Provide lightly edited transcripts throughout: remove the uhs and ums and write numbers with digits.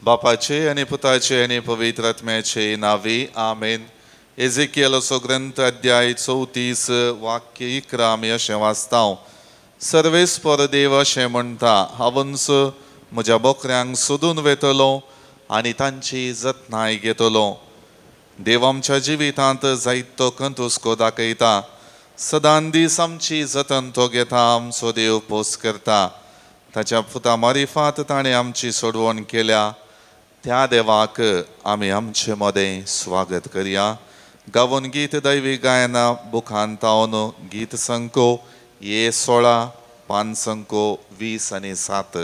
बापाचे आनी पुताचे आनी पवित्र आत्म्याचे नावी आमेन. एझेकियेलाचो ग्रंथ अध्याय 34 वाक्य 11 आमी अशें वाचता. सर्वेस्पर देव अशें म्हणटा, हांवूच म्हज्या बोकऱ्यांक सोदून वेतलो आनी तांची जतनाय घेतलो. देव आमच्या जिवितांत जायतो कंतुस्को दाखयता. सदां दीस आमची जतन तो घेता. आमचो देव पोस करता. ताच्या पुता मारिफात ताणें आमची सोडवण केल्या. त्या देवाक आमी आमचे मोदें स्वागत करया. गावन गीत दैवी गायना बुकांत तावन गीत संको ये 16 पान संको 20 आनी 7.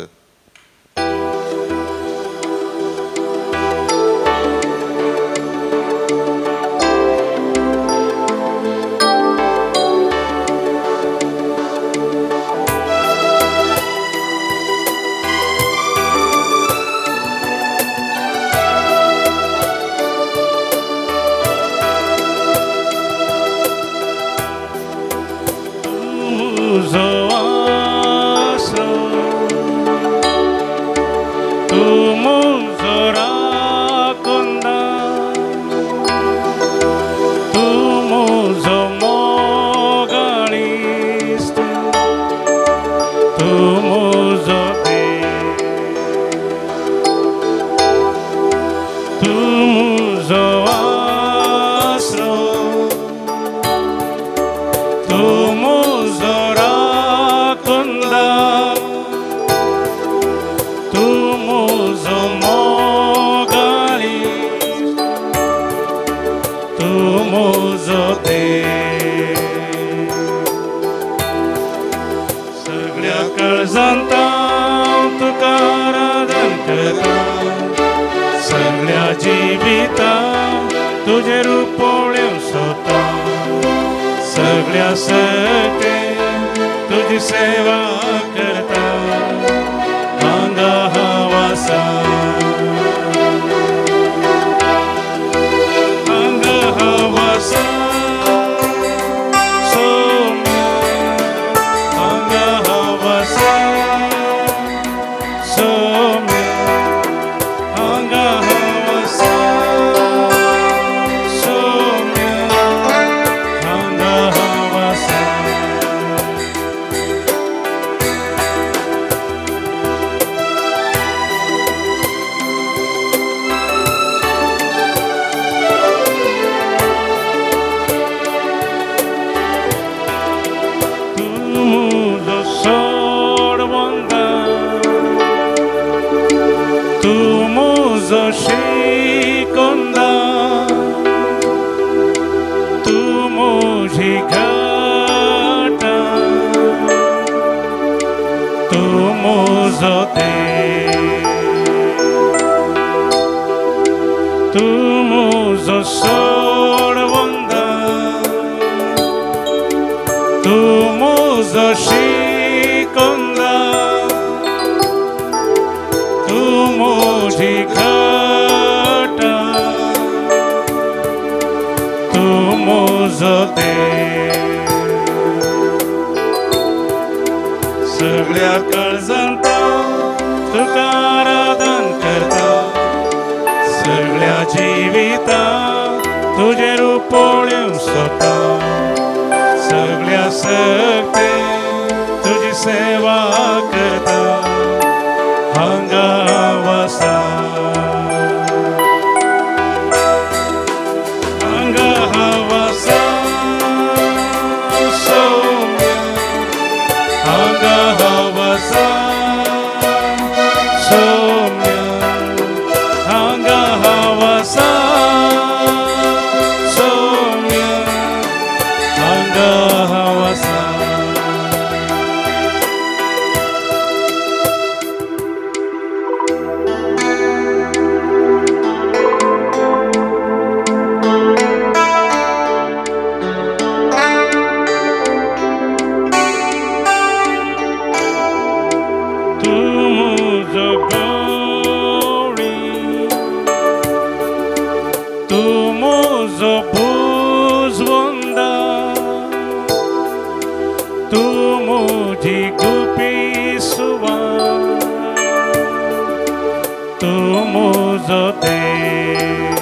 तूं म्हजो देव,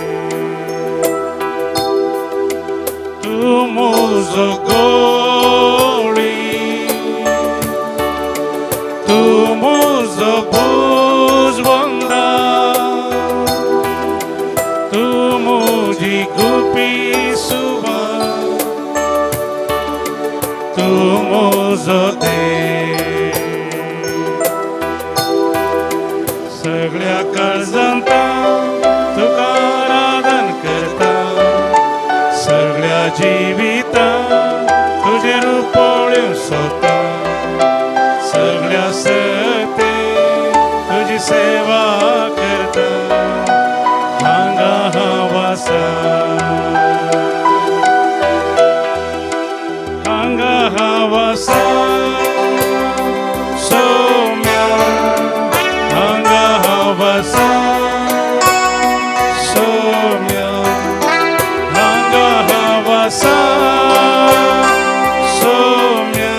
तूं म्हजो गवळी, तूं म्हजो भुजबंदा, तूं म्हजी गुपी सुवात, तूं म्हजो देव. सगळ्या काळजांतां तुका आराधन करता, सगळ्या जिवितांत तुजे रुपवळ्यो सोदता, सगळ्या सतेन तुजी सेवा करता, हांगा हांव आसा, हांगा हांव आसा. सौम्या हांगा हांव आसा, सौम्या हांगा हांव आसा, सौम्या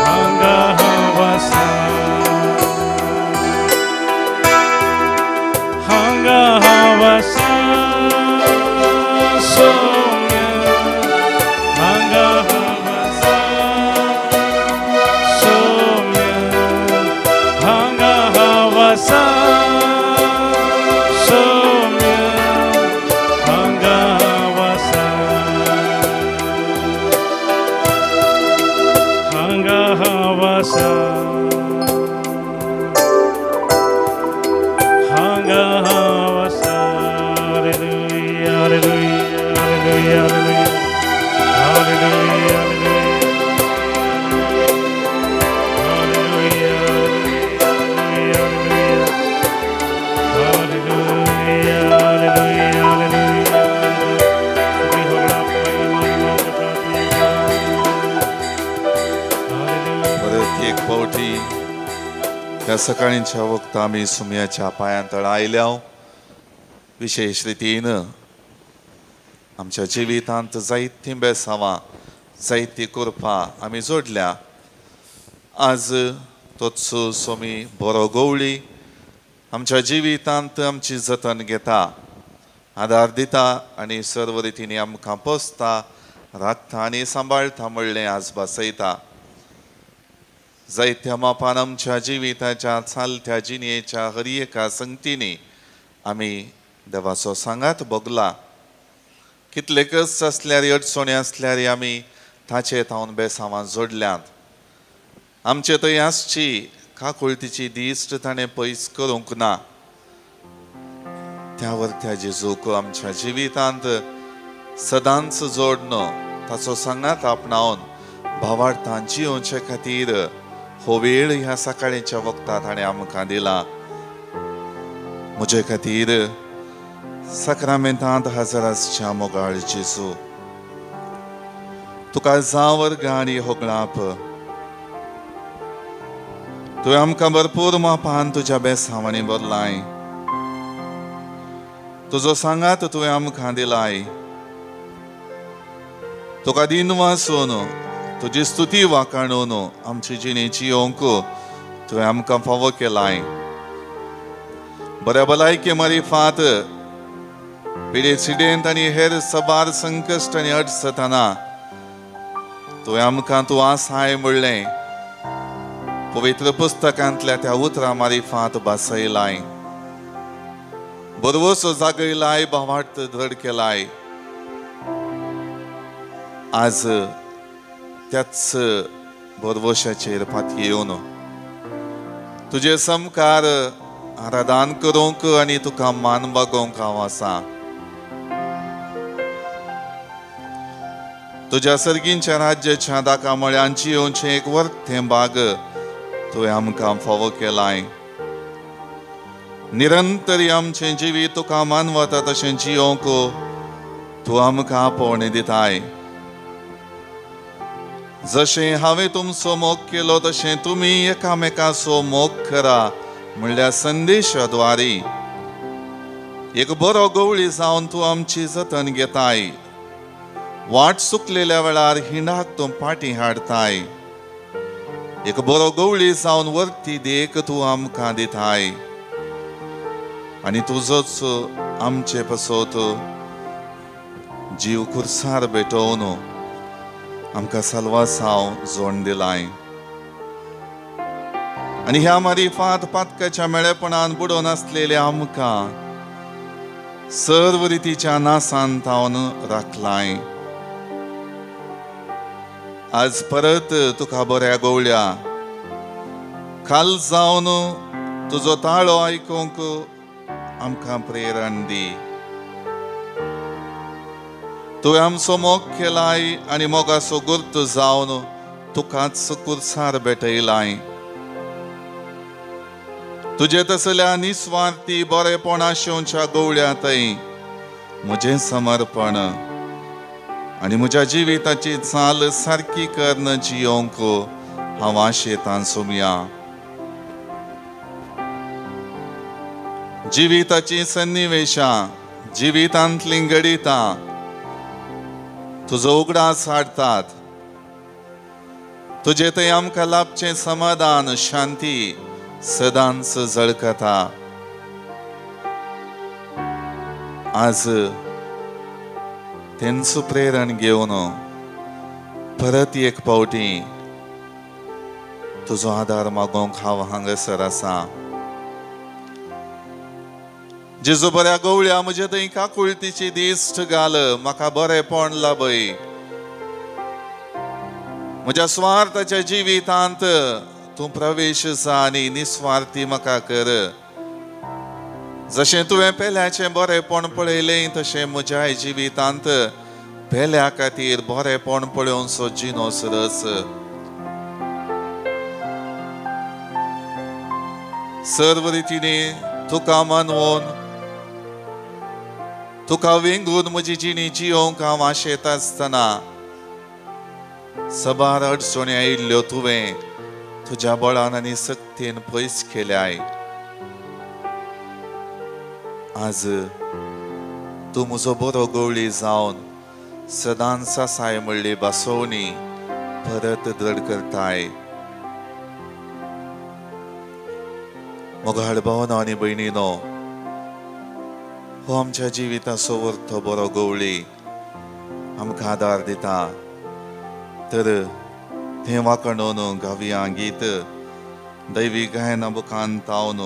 हांगा हांव आसा, हांगा हांव आसा, सौम्या हांगा हांव आसा, सौम्या हांगा हांव आसा, सौम्या हांगा हांव आसा, हांगा हांव आसा, हांगा हांव आसा. Hallelujah hallelujah hallelujah hallelujah hallelujah hallelujah hallelujah hallelujah. परत एक फावटी ह्या सकाळीच्या वखदां आमी सुमयाच्या पांयां तळा आयल्या. विशेष रितीन आमच्या जिवितांत जायतीं बेसांवां, जायतीं कुरपां आमी जोडल्या. आज तोच सोमी बरो गवळी आमच्या जिवितांत आमची जतन घेता, आदार दिता आनी सर्व रितींनी आमकां पोसता, राखता आनी सांबाळटा म्हणलें आज बसयता. जायत्या मापान आमच्या जिविताच्या चालत्या जिणेच्या हर एका संगतींनी आमी देवाचो सांगात भोगला. कितले कश्ट आसल्यार अडचणी आसल्यार आमी ताचे तावन बेसांवां जोडल्यात. आमचे थंय आसची काकुळतीची दिश्ट ताणें पयस करूंक ना. त्या वरत्या जेजूक आमच्या जिवितांत सदांच जोडनो, ताचो सांगात आपणावन भावार्थान जियोवचे खातीर हो वेळ ह्या सकाळीच्या वखदांत ताणें आमकां दिला. म्हजे खातीर सक्रामेंतांत हजर आसच्या मोगाळ जेजू, तुका जावर गाणी होगळाप. तुवें आमकां भरपूर मापान तुज्या बेसांवांनी भरलाय. तुजो सांगात तुवें आमकां दिलाय. तुका दिन वाचून तुजी स्तुती वाखाणून आमची जिणी जियोंक तुवें आमकां फावो केलाय. बऱ्या भलायके मारिफात पिडे चिडेंत आनी हेर सबार संकश्ट आनी अडचताना तुवें आमकां तूं आसाय म्हणलें. पवित्र पुस्तकांतल्या त्या उतरां मारिफात बसयलाय. बरवसो जागयलाय, भावार्थ धड केलाय. आज त्याच बरवशाचेर फाटी येवन तुजे समकार आराधन करूंक आनी तुका मान बागोवंक हांव आसा. तुज्या सर्गींच्या राज्याच्या दाकामळ्यांची येवचें एक वर्तें भाग तुवें आमकां फावो केलाय. निरंतरी आमचें जिवीत तुका मानवता तशें जियोंक तूं आमकां आपोवणें दिताय. जशें हांवें तुमचो मोग केलो तशें तुमी एकामेकाचो मोग करा म्हणल्या संदेशाद्वारे एक बरो गवळी जावन तूं आमची जतन घेताय. वाट चुकलेल्या वेळार हिंडाक तूं फाटीं हाडताय. एक बरो गवळी जावन वर्ती देख तूं आमकां दिताय. आणि तुजोच आमचे पसोत जीव कुर्सार भेटोवन आमकां साल्वासांव जोड दिलाय. आणि ह्या मारिफात पातकाच्या मेळेपणान बुडोवन आसलेले आमकां सर्व रितीच्या नासांत हांवन राखलाय. आज परत तुका बऱ्या गवळ्या खाल जावन तुजो ताळो आयकूंक आमकां प्रेरण दी. तुवें आमचो मोग केलाय आनी मोगाचो गुर्त जावन तुकाच कुर्सार भेटयलाय. तुजे तसल्या निस्वार्थी बरेपणा शेवच्या गवळ्यांतय म्हजें समर्पण आनी म्हज्या जिविताची चाल सारकी करून जियोंक हांव आशेतां सोमया. जिविताची सन्निवेशां जिवितांतलीं घडितां तुजो उगडास हाडटात. तुजे थंय आमकां लाभचें समाधान शांती सदांच झळकता. आज तेंचो प्रेरण घेवन परत एक पावटी तुजो आदार मागोंक हांव हांगासर आसा. जेजू बऱ्या गवळ्या म्हजे थंय काकुळतीची दिश्ट घाल. म्हाका बरेपण लाभय. म्हज्या स्वार्थाच्या जिवितांत तूं प्रवेश जा आनी निस्वार्थी म्हाका कर. जशें तुवें पेल्याचें बरेपण पळयलें तशें म्हज्या जिवितांत पेल्या खातीर बरेपण पळोवनचो जिनो सरस. सर्व रितीने तुका मानवून तुका वेंगून म्हजी जिणी जियोंक हांव आशेता आसतना सबार अडचणी आयिल्ल्यो तुवें तुज्या बळान आनी सक्तीन पयस केल्याय. आज तूं म्हजो बरो गवळी जावन सदांच साय म्हणली बासोवणी परत दृढ करताय. मोगाळ भावनो आनी भयणीनो, हो आमच्या जिविताचो वरतो बरो गवळी आमकां आदार दिता. तर तें वाकणून गावया गीत दैवी गायना बुकान तावन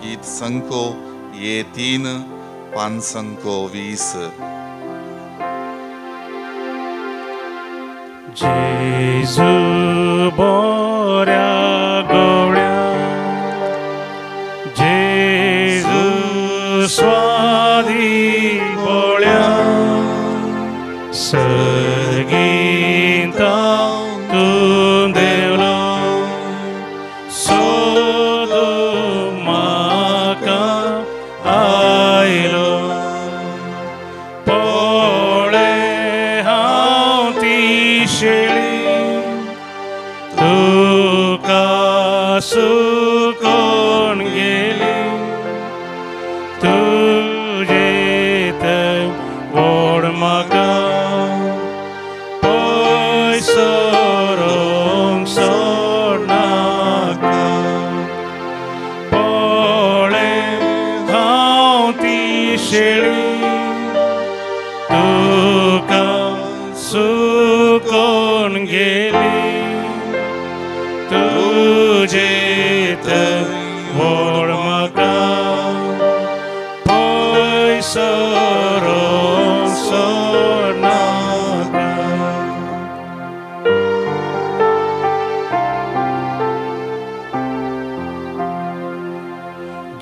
गीत संको ये 3 5 20. जेजू बऱ्या गवळ्या जेजू स्वादी बोळ्या सर्गीता तूं देवलो सोदू म्हाका आयलो. पळय हांव ती शेळी तुका सुकोन गेली. तुजे थंय व्हड म्हाका पयसोरूंक सोडनाका. पळय हांव ती शेळी तुका सुकोन गेली. तुजे थंय व्हड म्हाका पयसोरूंक सोडनाका.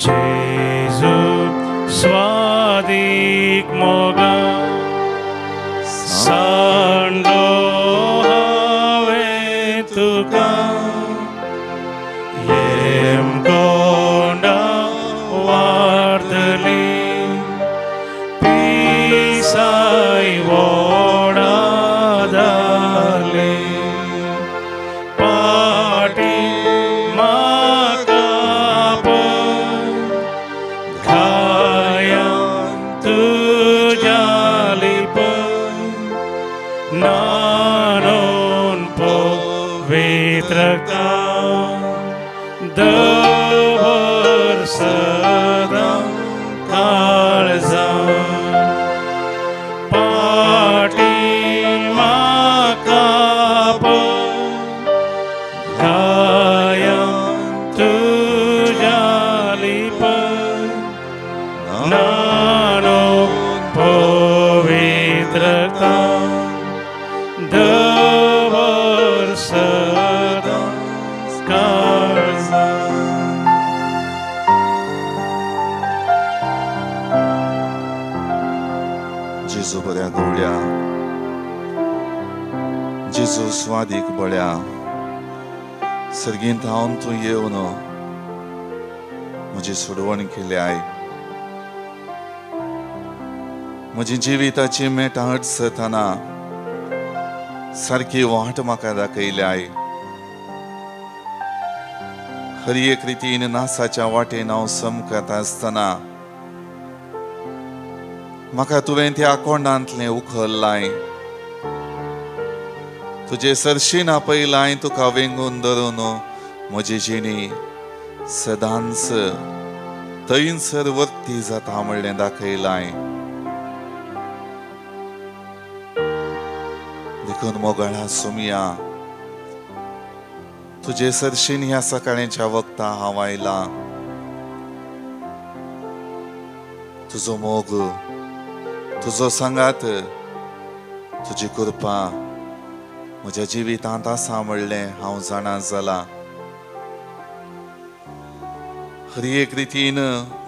जेजू स्वादीक मोगा सांडलो हांवें तुका. येमकोंडा वार्तली पिसाय व्हडा जाली. पाटी म्हाका पळय घायान तुज्या लिपय नानोन पवित्रता दवर सदां जेजू बऱ्या गवळ्या, जेजू स्वादीक बळ्या, सर्गींत हांव तूं येवन म्हजी सोडवण केल्याय. म्हजी जिविताची मेटाट सतना सारकी वाट म्हाका दाखयल्याय. हर एक रितीन नासाच्या वाटेन हांव समकत आसतना म्हाका तुवें त्या कोंडांतलें उखल्लाय. तुजे सरशीन आपयलाय, तुका वेंगून धरून म्हजी जिणी सदांच थंयसर वर्ती जाता म्हणलें दाखयलाय. देखून मोगळा सुमया, तुजे सरशीन ह्या सकाळच्या वक्ता हांव आयला. तुजो मोग, तुजो सांगात, तुजी कृपा म्हज्या जिवितांत आसा म्हणलें हांव जाणा जाला. हर एक रितीन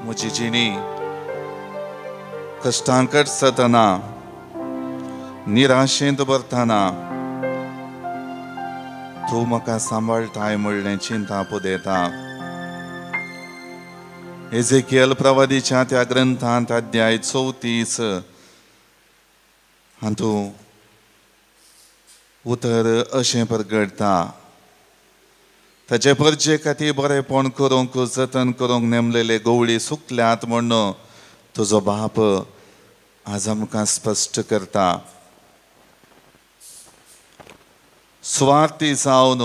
म्हजी जिणी कश्टांकट सतना, निराशेंत भरतना तूं म्हाका सांबाळटाय म्हणलें चिंता पुदेता. एजेकियल प्रवादीच्या त्या ग्रंथांत अध्याय 34 हातूं उतर अशें प्रगटता. ताचे परजे खातीर बरेपण करूंक जतन करूंक नेमलेले गवळी सुकल्यात म्हणून तुजो बाप आज आमकां स्पश्ट करता. स्वार्थी जावन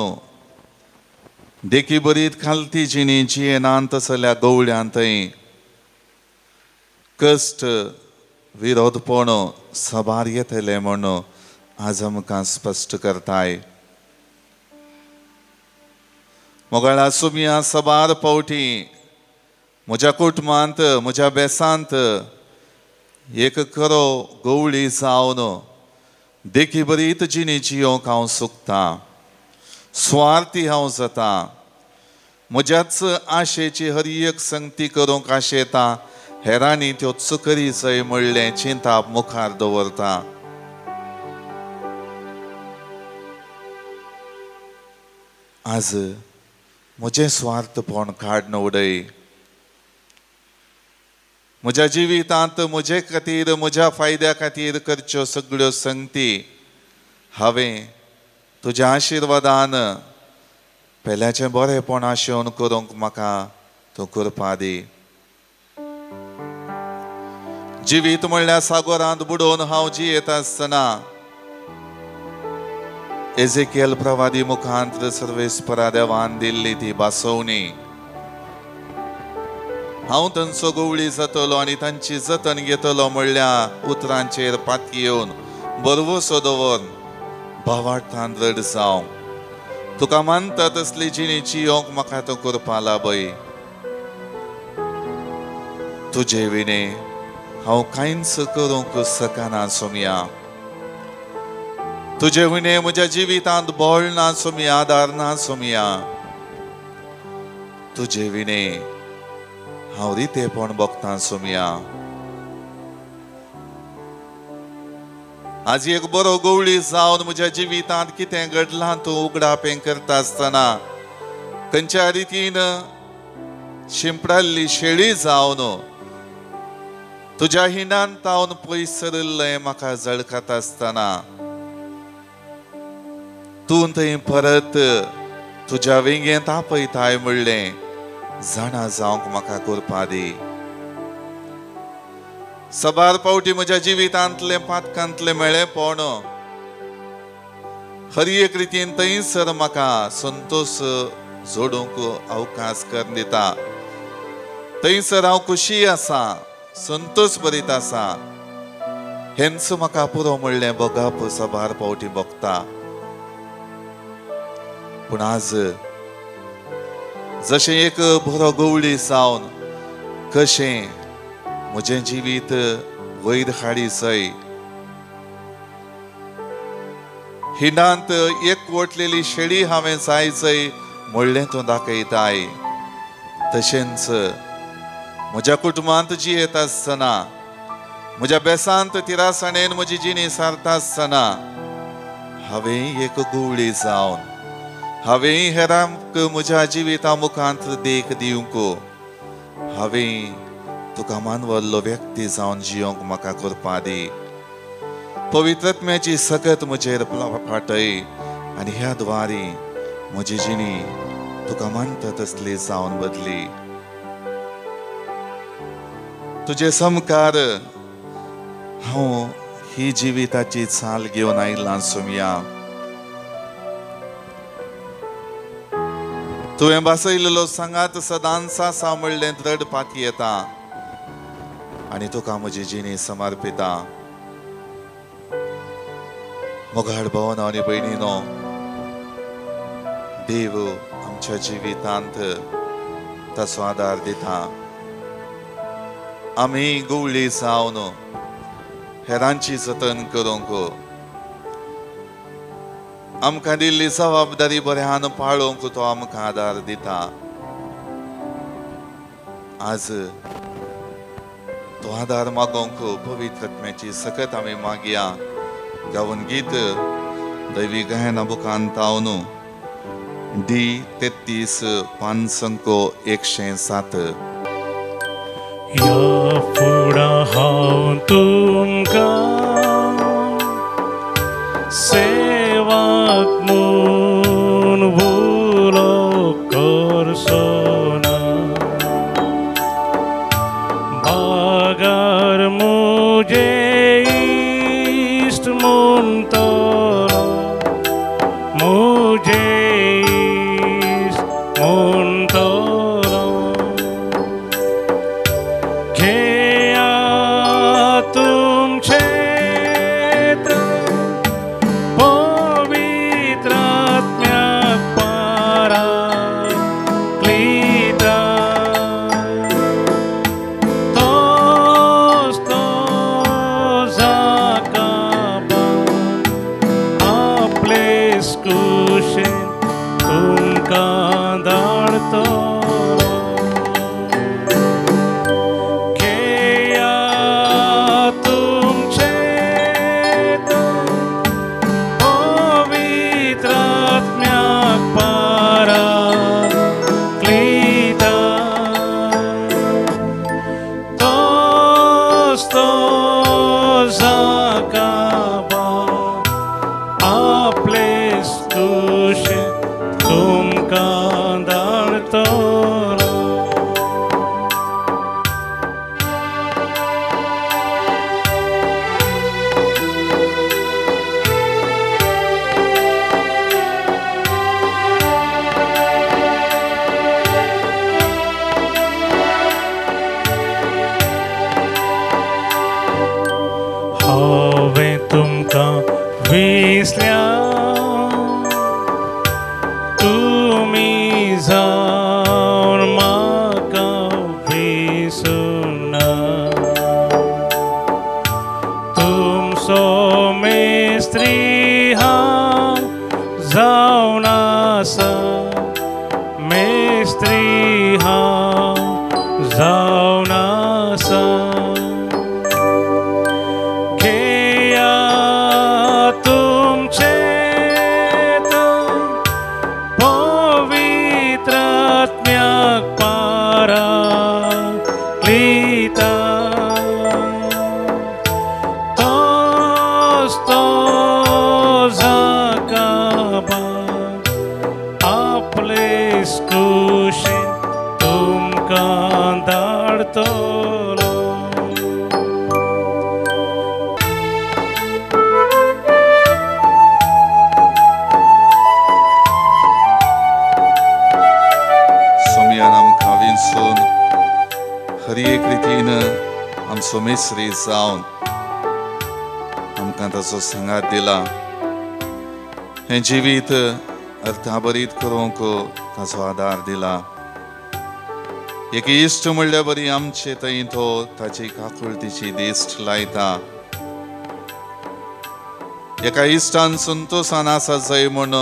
देखी बरीत खालती जिणी जियेनांत तसल्या गवळ्यांतय कश्ट विरोधपण सभार येतले म्हणून आज आमकां स्पश्ट करताय. मोगळा सुमया सबार पावटी म्हज्या कुटुंबांत, म्हज्या बेसांत एक खरो गवळी जावन देखी बरीत जिणी जियोंक हांव सुकता. स्वार्थी हांव जाता. म्हज्याच आशेची हर एक संगती करूंक आशेता. हेरांनी त्यो चुकरी जय म्हणलें चिंताप मुखार दवरता. आज म्हजें स्वार्थपण काडून उडय. म्हज्या जिवितांत म्हजे खातीर, म्हज्या फायद्या खातीर करच्यो सगळ्यो संगती हांवें तुज्या आशिर्वादान पेल्याचें बरेपण आशेवन करूंक म्हाका तूं कृपा दी. जिवीत म्हणल्यार सागरांत बुडोवन हांव जियेत आसतना एजेकियल प्रवादी मुखांत सर्वेस्परा देवान दिल्ली ती बासवणी हांव तांचो गवळी जातलो आनी तांची जतन घेतलो म्हणल्या उतरांचेर पाती येवन बरवसो दवर भावार्थान रड जावं. तुका मानता तसली जिणी जियोंक म्हाका तूं कृपा लाभय. तुजे विणे हांव कांयच करूंक सकना सुमया. तुजे विणे म्हज्या जिवितांत बोळ ना सुमया, आदार ना सुमया. तुजे विणे हांव रितेपण भोगता सुमया. आज एक बरो गवळी जावन म्हज्या जिवितांत कितें घडलां तूं उगडापें करता आसतना खंयच्या रितीन शिंपडाल्ली शेळी जावन तुज्या हिंडान तावन पयस सरल्लें म्हाका जळकत आसतना तूं थंय परत तुज्या वेंगेंत आपयताय म्हणलें जाणा जावंक म्हाका कृपा दी. सबार पावटी म्हज्या जिवितांतलें पातकांतलें मेळेपण हर एक रितीन थंयसर म्हाका संतोष जोडूंक अवकाश कर दिता. थंयसर हांव खुशी आसा, संतोष भरीत आसा. हेंच म्हाका पुरो म्हणलें भोगप सबार पावटी भोगता. पूण आज जशें एक बरो गवळी जावन कशें म्हजें जिवीत वयर हाडी सय हिंडांत एक वटलेली शेळी हांवें जायचय म्हणलें तूं दाखयताय. तशेंच म्हज्या कुटुंबांत जियेत आसतना म्हज्या बेसांत तिरासणेन म्हजी जिणी सारता आसतना हांवें एक गुवळी जावन हांवें हेरांक म्हज्या जिविता मुखांत देख दिवंक हांवें तुका मानवल्लो व्यक्ती जावन जियोंक म्हाका करपा दी. पवित्रात्म्याची सकत म्हजेर फाटय आनी ह्या द्वारे म्हजी जिणी तुका मानता तसली जावन बदली. तुजे समकार हांव ही जिविताची चाल घेवन आयिल्लां सोम्या. तुवें बसयलेलो सांगात सदांचा सांबळ्ळें दृढ येता आनी तुका म्हजी जिणी समर्पिता. मोगाळ भावनो आनी भयणीनो, देव आमच्या जिवितांत ताचो आदार दिता. आमी गुवळी जावन हेरांची जतन करूंक आमकां दिल्ली जबाबदारी बऱ्यान पाळोवंक तो आमकां आदार दिता. आज तो आदार मागोवंक पवित्र आत्म्याची सकत आमी मागया. गावन गीत दैवी गायना बुकांत हांव D33 पानसंको 107. या फुडा हांव तुमकां सेवाक म्हूण उलो करचो ना. बागार म्हजे इश्ट म्हणटलो म्हजे इश्ट म्हणटलो घेया तुमचे पवित्र आत्म्याक पाराक्लीता. तोच तो जाकाबा आपलेच कुशीन तुमकां धाडतलो. हांवें तुमकां विसल्या तुमी जावन म्हाका विसुना. तुमचो मेस्त्री हांव जावन आसा, मेस्त्री हांव जावन आसा. खरी एक रितीन आमचो मेस्त्री जावन आमकां ताचो सांगात दिला. हें जिवीत अर्थाभरीत करूंक ताचो आदार दिला. एक इश्ट म्हणल्या बरी आमचे थंय तो ताची काकुळतीची दिश्ट लायता. एका इश्टान संतोषान आसा जंय म्हण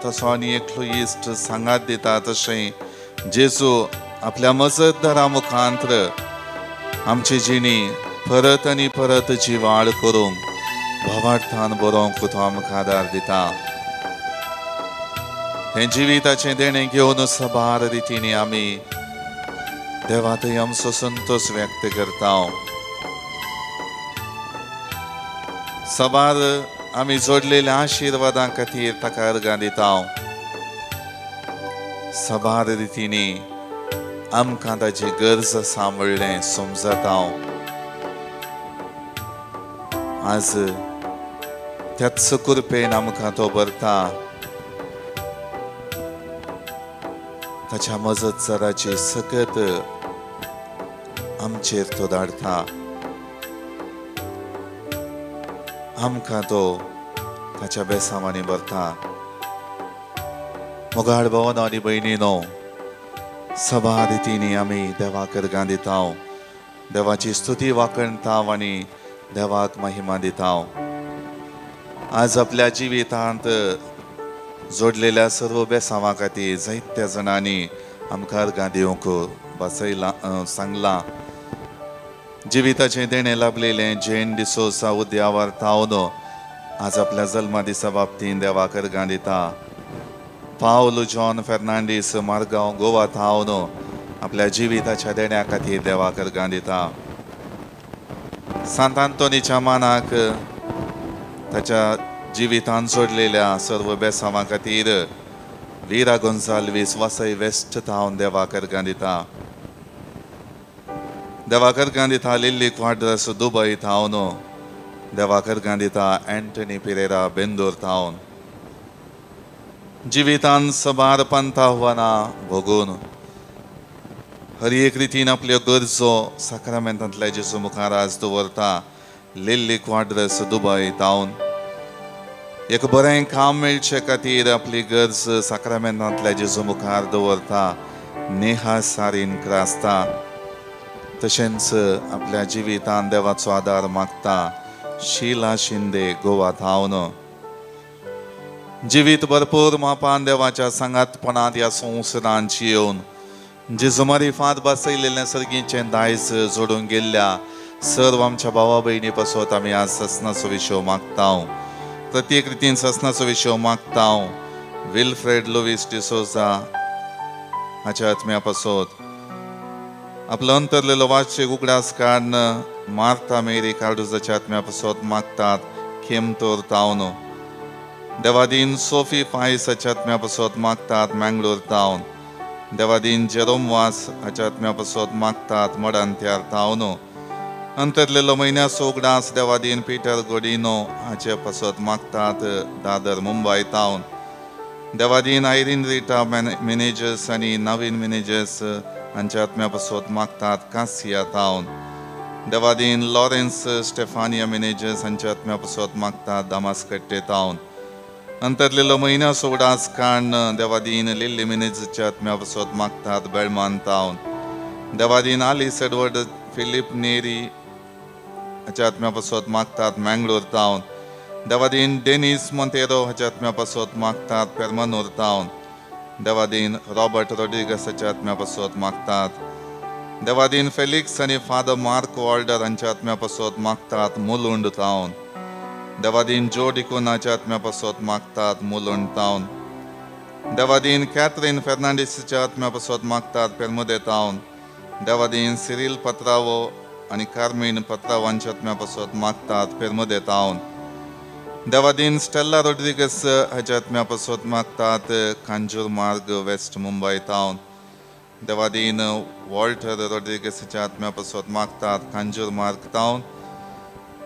तसो आनी एकलो इश्ट सांगात दिता. तशें जेजू आपल्या मजतदारा मुखांतर आमची जिणी परत आनी परत जी वाड करूंक भवार्थान बरोवंक तूं आमकां आदार दिता. हे जिविताचें देणें घेवन सबार रितींनी आमी देवा थंय आमचो संतोष व्यक्त करता. सबार आमी जोडलेल्या आशिर्वादां खातीर ताका अर्गां दिता. सबार रितींनी आमकां ताची गरज सांभळ्ळें समजता. आज त्याच कृपेन आमकां तो भरता. ताच्या मजतदाराची सकत आमचेर तो धाडटा. आमकां तो ताच्या बेसांवांनी भरता. मोगाळ भावांनो आनी भयणींनो, सबार रितींनी आमी देवाक अर्गां दिता. देवाची स्तुती वाखणटा आनी देवाक महिमा दिता. आज आपल्या जिवितांत जोडलेल्या सर्व बेसांवां खातीर जायत्या जाणांनी आमकां अर्गां दिवंक सांगलां. जिविताचें देणें लाभलेलें जेन डिसोसा उद्यावर तावनो आज आपल्या जल्मा दिसा बाबतींत देवाक अर्गां दिता. पावलो जॉन फेर्नांडीस मारगांव गोवा तावनो आपल्या जिविताच्या देण्या खातीर देवाक अर्गां दिता. सांत आंतोनीच्या मानाक ताच्या जिवितांत जोडलेल्या सर्व बेसांवां खातीर विरा गोंजाल्वीस वसई वेस्ट तावन देवाक अर्गां दिता. देवाक अर्गां दिता लिल्ली क्वाड्रस दुबय तावन देवाक अर्गां दिता एंटनी पिरेरा बेंदूर तावन. जिवितांत सबार पंथा आव्हानां भोगून हर एक रितीन आपल्यो गरजो साक्रामेंतांतल्या जेजू मुखार आज दवरता. लिल्ली क्वाड्रस दुबय तावन एक बरें काम मेळचे खातीर आपली गरज साक्रामेंतांतल्या जेजू मुखार दवरता. नेहा सारीन क्रास्ता तशेंच आपल्या जिवितांत देवाचो आदार मागता. शीला शिंदे गोवा तावन जिवीत भरपूर मापान देवाच्या सांगातपणांत ह्या संवसारांत जियोवन जेजू मारिफांत बसयलेलें सर्गीचें दायज जोडून गेल्ल्या सर्व आमच्या भावा भयणी पासत आमी आज ससनाचो विशय मागता. प्रत्येक रितीन ससनाचो विशय मागता. विल्फ्रेड लुईस डिसोजा हाच्या आत्म्या पासत आपलो अंतरलेलो वाचीक उगडास काडन मार्ता मेरी कार्डुजाच्या आत्म्या पासत मागतात. खेमतोर तावन देवादीन सोफी फायसाच्या आत्म्या पासत मागतात. मँगलोर तावन देवादीन जेरोम वास हाच्या आत्म्या पासत मागतात. मडांत्यार तावन अंतरलेलो म्हयन्याचो उगडास देवादीन पिटर गोडिनो हाचे पासत मागतात. दादर मुंबय तावन देवादीन आयरीन रिटा मॅनेजर्स आनी नवीन मॅनेजर्स हांच्या आत्म्या पासत मागतात. कासिया तावन देवादीन लॉरेन्स स्टेफानिया मॅनेजर्स हांच्या आत्म्या पासत मागतात. दामास्कट्टे तावन अंतरलेलो म्हयन्याचो उगडास काडन देवादीन लिल्ली मॅनेजरच्या आत्म्या पासत मागतात. बेळमान तावन देवादीन आलिस एडवर्ड फिलिप नेरी हाच्या आत्म्या पासत मागतात. मँगलोर तावन देवादीन डेनिस मोंतेरो हाच्या आत्म्या पासत मागतात. पेरमानूर तावन देवादीन रॉबर्ट रॉड्रिगसाच्या आत्म्या पासत मागतात. देवादीन फेलिक्स आनी फादर मार्क वॉल्डर हांच्या आत्म्या पासत मागतात. मुलुंड तावन देवादीन जो डिकोनाच्या आत्म्या पासत मागतात. मुलुंड तावन देवादीन कॅथरीन फेर्नांडीसच्या आत्म्या पासत मागतात. पेरमुदे तावन देवादीन सिरील पत्रावो आनी कार्मीन पत्रावो हांच्या आत्म्या पासत मागतात. पेरमुदे तावन देवादीन स्टेला रॉड्रिगस हाच्या आत्म्या पासत मागतात. कांजूर मार्ग वेस्ट मुंबय तावन देवादीन वॉल्टर रॉड्रिगसाच्या आत्म्या पासत मागतात. कांजूर मार्ग तावन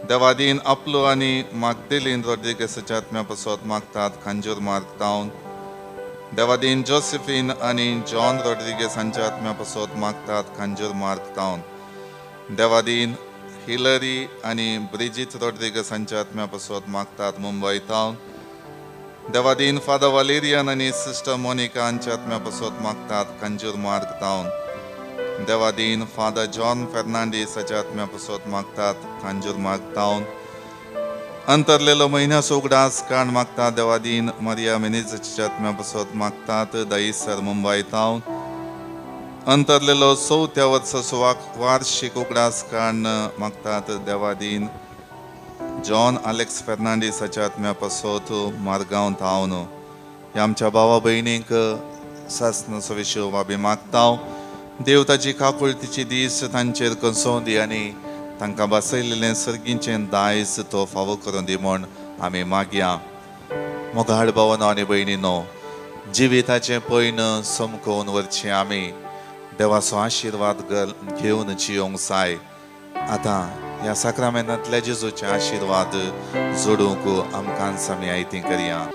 देवादीन अपलो आनी मागदेलीन रॉड्रिगसाच्या आत्म्या पासत मागतात. कांजूर मार्ग तावन देवादीन जोसेफीन आनी जॉन रॉड्रिगस हांच्या आत्म्या पासत मागतात. कांजूर मार्ग तावन देवादीन हिलरी आनी ब्रिजित रॉड्रिगस हांच्या आत्म्या पासत मागतात. मुंबय तावन देवादीन फादर वालेरियन आनी सिस्टर मोनिका हांच्या आत्म्या पासत मागतात. कांजूर मार्ग तावन देवादीन फादर जॉन फेर्नांडीस हाच्या आत्म्या पासत मागतात. कांजूर मार्ग तावन अंतरलेलो म्हयन्याचो उगडास काण मागतात. देवादीन मारिया मॅनेजरच्या आत्म्या पासत मागतात. दहिसर मुंबय तावन अंतरलेलो 4थ्या वर्साचो वार्षिक उगडास काढणं मागतात देवादीन जॉन अलेक्स फेर्नांडीसाच्या आत्म्या पासत मारगांव थावन हे आमच्या भावा भयणींक सासनाचो विशय वाबी मागता देव ताची काकुळतीची दीस तांचेर कसों दी आनी तांकां बसयलेलें सर्गीचें दायज तो फावो करून दी म्हण आमी मागया. मोगाड भावानो आनी भयणीनो, जिविताचें पैन समकोवन व्हरचें आमी देवाचो आशिर्वाद घेवन जियोंक जाय. आतां ह्या साक्रामेंतांतल्या जेजूचे आशिर्वाद जोडूंक आमकां आमी आयती करया.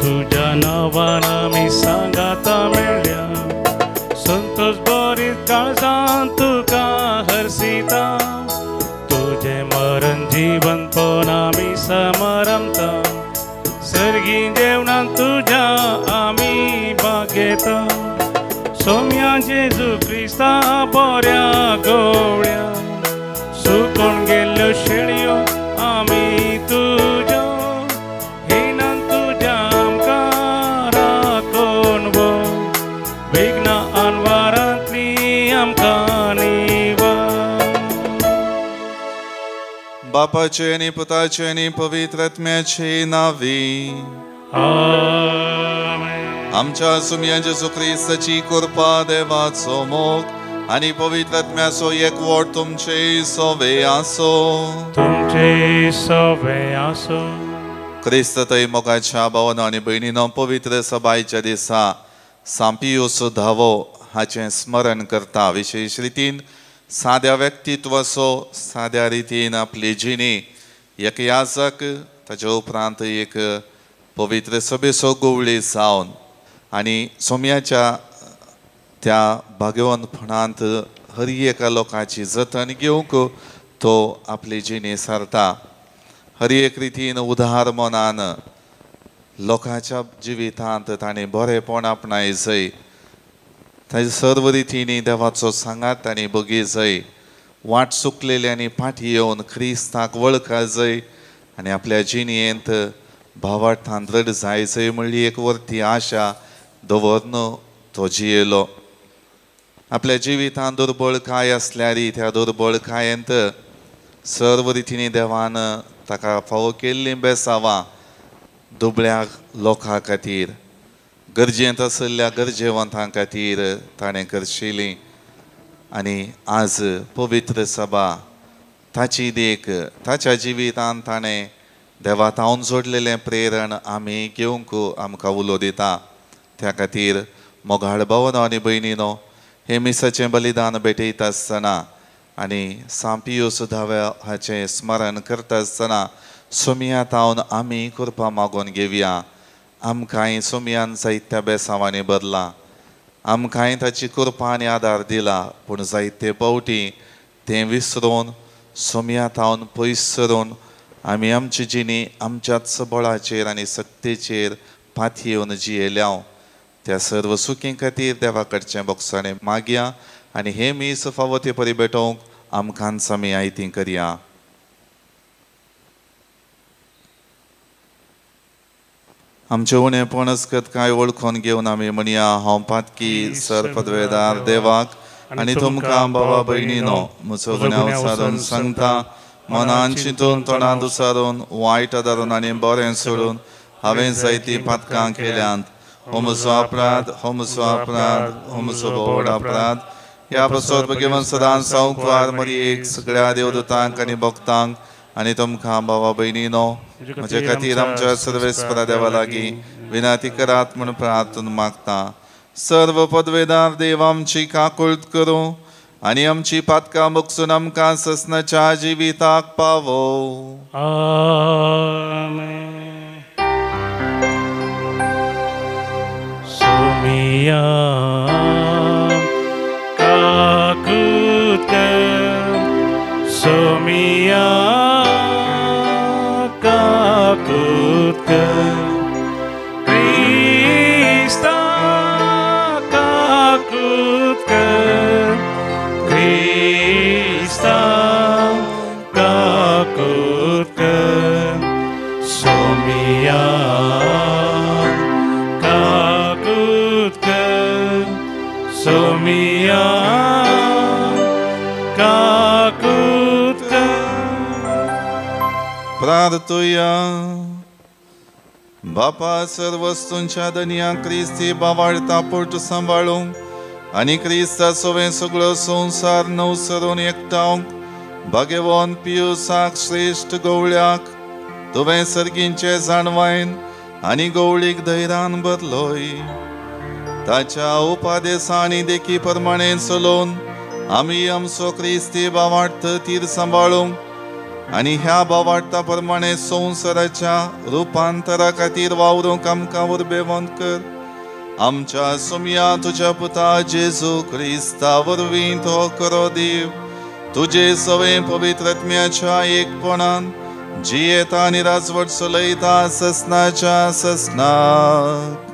तुझ्या नावानं मी सांगाता मेळ्या संतोष बरीत काळजांत तुका हरसिता तुझे मरण जीवन पण आमी समरमता सर्गी जेवणांत तुझ्या आमी बागेता सोम्या जेजू क्रिस्ता बऱ्या गवळ्या सुकून गेल्ल्यो शेळयो आमी तुज्या विघ्ना अनवारांतली आमकां निवा. बापाचे आनी पुताचे आनी पवित्र आत्म्याचे नावी. आमेन. आमच्या सुम्या जेजू ख्रिस्ताची कृपा देवाचो मोग आनी पवित्र आत्म्याचो एकवट तुमचे सोबे आसो. तुमचे सोबे आसो. क्रिस्त थंय मोगाच्या भावानो आनी भयणीनो, पवित्र सबायच्या दिसा सांपियोस धावो हाचें स्मरण करता. विशेष रितीन साद्या व्यक्तित्वाचो साद्या रितीन आपली जिणी एक याजक ताच्या उपरांत एक पवित्र सभेचो गवळी जावन आनी सोम्याच्या त्या भाग्यवंतपणांत हर एका लोकांची जतन घेवंक तो आपली जिणी सारता. हर एक रितीन उदार मनान लोकांच्या जिवितांत ताणें बरेपण आपणाय जाय. ताचे सर्व रितींनी देवाचो सांगात ताणें बगी जाय. वाट चुकलेल्यांनी फाटीं येवन क्रिस्ताक वळखा जाय आनी आपल्या जिणयेंत भावार्थान दृढ जाय जाय म्हणली एक वर्ती आशा दवरन तो जियेलो. आपल्या जिवितांत दुर्बळकाय आसल्यारी त्या दुर्बळकायेंत सर्व रितींनी देवान ताका फावो केल्लीं बेसावां दुबळ्या लोकां खातीर गरजेंत आसलेल्या गरजेवंतां खातीर ताणें करशिल्लीं. आनी आज पवित्र सभा ताची देख ताच्या जिवितांत ताणें देवा तावन जोडलेलें प्रेरण आमी घेवंक आमकां उलो दिता. त्या खातीर मोगाळ भावानो आनी भयणीनो, हे मिसाचें बलिदान भेटयता आसतना आनी सांपियोस धाव्या हाचें स्मरण करता आसतना सोम्या तावन आमी कृपा मागून घेवया. आमकांय सोम्यान जायत्या बेसांवांनी बदला, आमकांय ताची कृपा आनी आदार दिला, पूण जायते फावटी तें विसरून सोम्या तावन पयस सरून आमी आमची जिणी आमच्याच बळाचेर आनी सक्तीचेर पाथी येवन जियेल्या. त्या सर्व सुखी खातीर देवा कडचें बोगसाणें मागया आनी हे मीस फावो ते परी भेटोवंक आमकांच आमी आयती करया. आमचे उणेपण अस्कतकाय वळखून घेवन आमी म्हणया, हांव पातकी सरपदवेदार देवाक आनी तुमकां भावा भयणीनो म्हजो गुन्यांव सारून सांगता. मनान चिंतून तोंडांत उसारून वायट धरून आनी बरें सोडून हांवें जायतीं पातकां केल्यांत. हो म्हजो अपराध, हो म्हजो अपराध, हो म्हजो व्हड अपराध. ह्या बसोत भगवान सदां संकवार मरी एक सगळ्या देवदूतांक आनी भक्तांक आनी तुमकां भावा भयणीनो म्हजे खातीर आमच्या सर्वेस्परा देवा लागीं विनंती करात म्हूण प्रार्थना मागता. सर्व पदवेदार देव आमची काकुळट करूं आनी आमची पातकां मोगसून आमकां ससनाच्या जिविताक पावो. आमेन. सोमिया काकुत सोमिया काकुत Krista काकुत Krista काकुत सोमिया काकुत सोमिया काकुत. प्रार्थूया. बापा सर्व वस्तूंच्या धनिया क्रिस्ती बावाळता पोट सांभाळूंक आनी क्रिस्ता सोवे सगळो संसार नवसरून एकठांवंक भगवान पियुसाक श्रेष्ठ गवळ्याक तुवें सर्गींचे जाणवायन आनी गवळीक धैर्यान भरलोय. ताच्या उपादेसांनी देखी प्रमाणे चलोवन आमी आमचो क्रिस्ती बावार्थ तीर सांभाळूंक आनी ह्या बावार्था प्रमाणे संवसाराच्या रुपांतरा खातीर वावरूंक आमकां उर्बेवंत कर. आमच्या सुमया तुज्या पुता जेजू क्रिस्ता वरवीं तो करो देव तुजे सवे पवित्र आत्म्याच्या एकपणान जियेता आनी राजवट चलयता ससनाच्या ससनाक.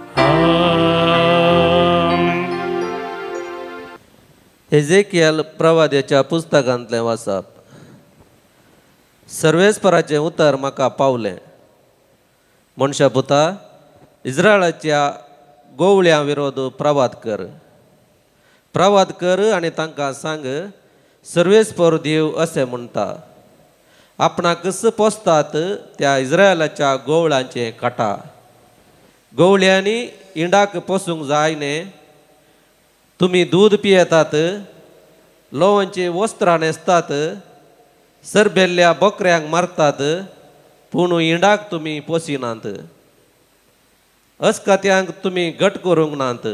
एजेकियल प्रवाद्याच्या पुस्तकांतलें वाचप. सर्वेस्पराचें उतर म्हाका पावलें. मनशा पुता, इस्रायलाच्या गोवळ्यां विरोध प्रवाद कर आनी तांकां सांग, सर्वेस्पर देव अशें म्हणटा, आपणाक कस पोसतात त्या इस्रायलाच्या गोवळ्यांचें काटा. गोवळ्यांनी इंडाक पोसूंक जाय न्ही. तुमी दूद पियेतात, लोवांची वस्त्रां न्हेसतात, सरबेल्ल्या बकऱ्यांक मारतात, पूण इंडाक तुमी पोसिनात. अस्कात्यांक तुमी घट करूंक नात,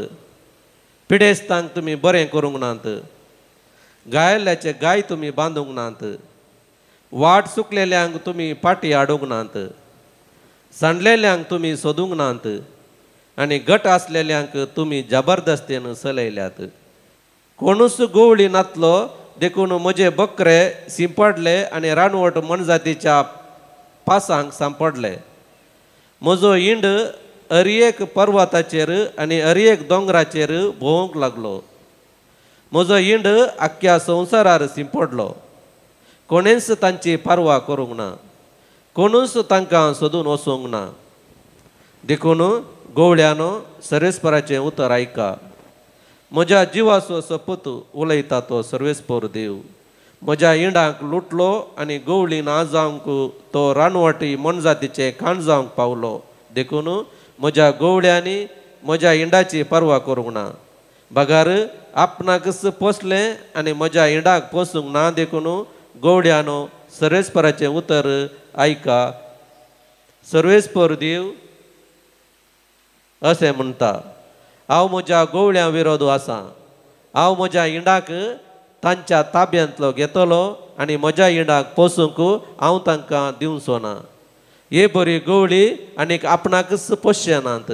पिडेस्तांक तुमी बरें करूंक नात, गायल्ल्याचे गाय तुमी बांदूंक नात, वाट सुकलेल्यांक तुमी पाटी हाडूंक नात, सांडलेल्यांक तुमी सोदूंक नात आनी घट आसलेल्यांक तुमी जबरदस्तीन चलयल्यात. कोणूच गोवळी नातलो देखून म्हजे बकरे शिंपडले आनी रानवट मनजातीच्या पासांक सांपडले. म्हजो इंड अरियेक पर्वताचेर आनी अरियेक दोंगराचेर भोंवूंक लागलो. म्हजो इंड आख्ख्या संवसारार शिंपडलो. कोणेंच तांची पारवा करूंक ना, कोणूच तांकां सोदून वचूंक ना. देखून गोवळ्यानो, सर्वेस्पराचें उतर आयका. म्हज्या जिवाचो सपूत उलयता तो सर्वेस्पर देव. म्हज्या इंडाक लुटलो आनी गोवळी ना जावंक तो रानवटी मनजातीचे खाण जावंक पावलो. देखून म्हज्या गोवळ्यांनी म्हज्या इंडाची पर्वा करूंक ना. बगार आपणाकच पोसलें आनी म्हज्या इंडाक पोसूंक ना. देखून गोवड्यानो, सर्वेस्पराचें उतर आयका. सर्वेस्पर देव अशें म्हणटा, हांव म्हज्या गोवळ्यां विरोध आसां. हांव म्हज्या इंडाक तांच्या ताब्यांतलो घेतलो आनी म्हज्या इंडाक पोसूंक हांव तांकां दिवचो ना. हे बरी गोवळी आनीक आपणाकच पोसचे नात.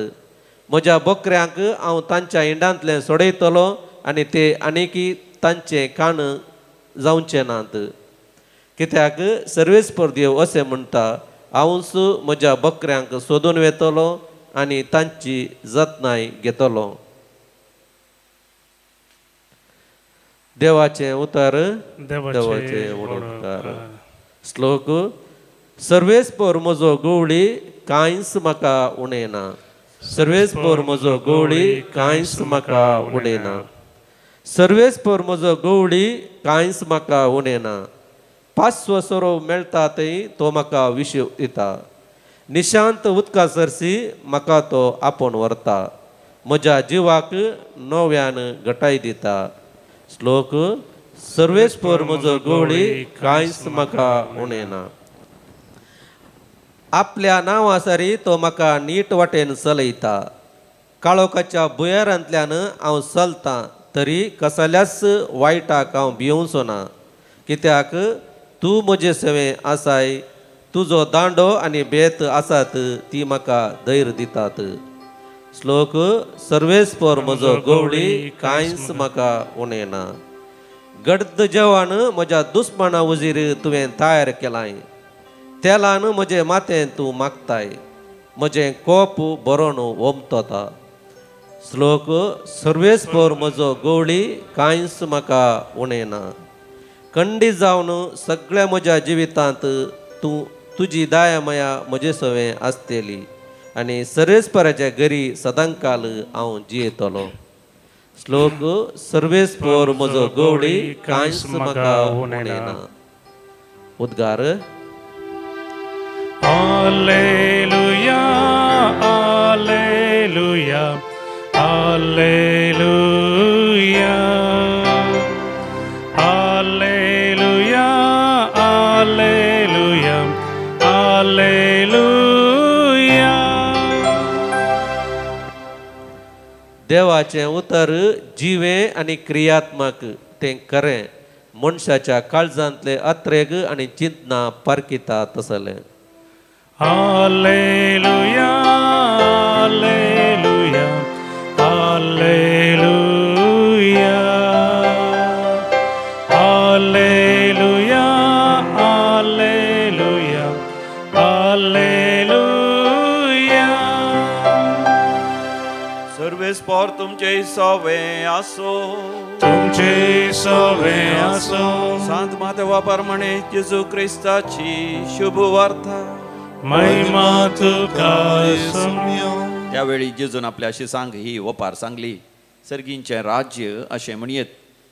म्हज्या बकऱ्यांक हांव तांच्या इंडांतलें सोडयतलो आनी ते आनीकी तांचें कान जावचे नात. कित्याक सर्वेस्पर देव अशें म्हणटा, हांवूच म्हज्या बकऱ्यांक सोदून वेतलो आनी तांची जतनाय घेतलो. देवाचें उतर. देवाचें उडोवकार. श्लोक. सर्वेस्पर म्हजो गोवळी कांयच म्हाका उणेना. सर्वेस्पर म्हजो गोवळी कांयच म्हाका उणेना. सर्वेस्पर म्हजो गोवळी कांयच म्हाका उणेना. पांचवो सोरो मेळटा थंय तो म्हाका विशव दिता. निशांत उदका सरसी म्हाका तो आपोवन व्हरता. म्हज्या जिवाक नव्यान घटाय दिता. श्लोक सर्वेस्पर म्हजो गवळी कांयच म्हाका उणेना. आपल्या नांवासारी तो म्हाका नीट वाटेन चलयता. काळोखाच्या बुयेरांतल्यान हांव चलतां तरी कसल्याच वायटाक हांव भिवचो ना. कित्याक तूं म्हजे सेवे आसाय. तुजो दांडो आनी बेत आसात ती म्हाका धैर्य दितात. श्लोक सर्वेस्पर म्हजो गवळी कांयच म्हाका उणेना. गड्द जेवण म्हज्या दुस्मना उजीर तुवें तयार केलाय. तेलान म्हजे माथें तूं मागताय. म्हजें कोप बरोवन ओमतता. श्लोक सर्वेस्पर म्हजो गवळी कांयच म्हाका उणेना. खंडीत जावन सगळ्या म्हज्या जिवितांत तूं तुजी दया माया म्हजे सवें आसतली आनी सर्वेस्पराच्या घरी सदांकाल हांव जियेतलो. श्लोक सर्वेस्पर म्हजो गवळी कांयच म्हाका उणेना. उद्गार. Alleluia, Alleluia, Alleluia, Alleluia, Alleluia, Alleluia. देवाचें उतर जिवे आनी क्रियात्मक तें खरें. मनशाच्या काळजांतले अत्रेग आनी चिंतना पारकिता तसलें. Alleluia, Alleluia, Alleluia, Alleluia, Alleluia, Alleluia. सर्वेस्पर तुमचे सवे आसो. तुमचे सवे आसो. सांत मातेवा प्रमाणे जेजू क्रिस्ताची शुभ वार्ता. महिमा तुका सम्य. त्यावेळी जेजून आपल्या शिसांक ही वपार सांगली. सर्गींचे राज्य अशें म्हणयत.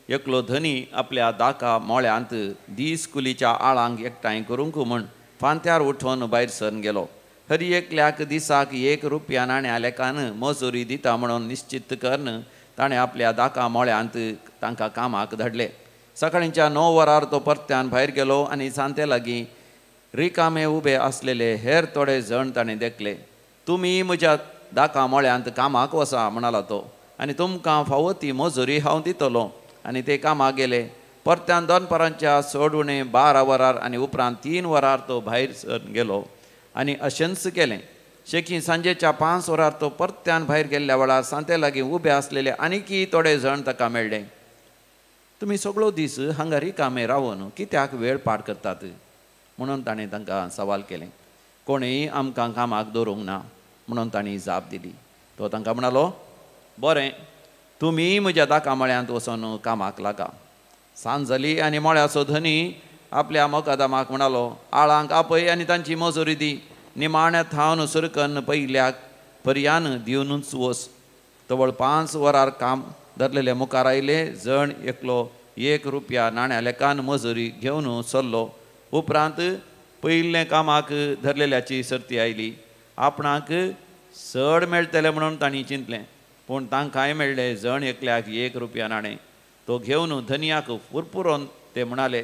एकलो धनी आपल्या दाका मोळ्यांत दीस कुलीच्या आळांक एकठांय करूंक म्हण फांत्यार उठोन भायर सरून गेलो. हर एकल्याक दिसाक 1 रुपया नाण्या लेखान मजुरी दिता म्हणून निश्चित करून ताणें आपल्या दाका मोळ्यांत तांकां कामाक धाडले. सकाळींच्या 9 वरार तो परत्यान भायर गेलो आनी सांते लागीं रिकामे उबे आसलेले हेर थोडे जण ताणें देखले. तुमी म्हज्या दाका मोळ्यांत कामाक वसा म्हणाला तो, आनी तुमकां फावो ती मजुरी हांव दितलो. आनी ते कामाक गेले. परत्यान दनपारांच्या 12 वरार आनी उपरांत 3 वरार तो भायर सरून गेलो आनी अशेंच केलें. शेकी सांजेच्या 5 वरार तो परत्यान भायर गेल्ल्या वेळार सांते लागीं उबे आसलेले आनीकय थोडे जण ताका मेळ्ळे. तुमी सगळो दीस हांगा रिकामे रावन कित्याक वेळ पाड करतात म्हणून ताणें तांकां सवाल केलें. कोणेय आमकां कामाक दवरूंक ना म्हणून तांणी जाप दिली. तो तांकां म्हणालो, बरें, तुमी म्हज्या दाका मळ्यांत वचून कामाक लागा. सांज जाली आनी मळ्याचो धनी आपल्या मोकादामाक म्हणालो, आळांक आपय आनी तांची मजुरी दी. निमाण्या थावन सुरकन पयल्याक पर्यान दिवनूच वच. तवळ 5 वरार काम धरलेले मुखार आयले. जण एकलो 1 रुपया नाण्या लेखान मजुरी घेवन चल्लो. उपरांत पयले कामाक धरलेल्याची सर्ती आयली. आपणाक चड मेळटलें म्हणून तांणी चिंतलें, पूण तांकांय मेळ्ळें जण एकल्याक 1 रुपया नाणें. तो घेवन धनियाक पुरपुरोन ते म्हणाले,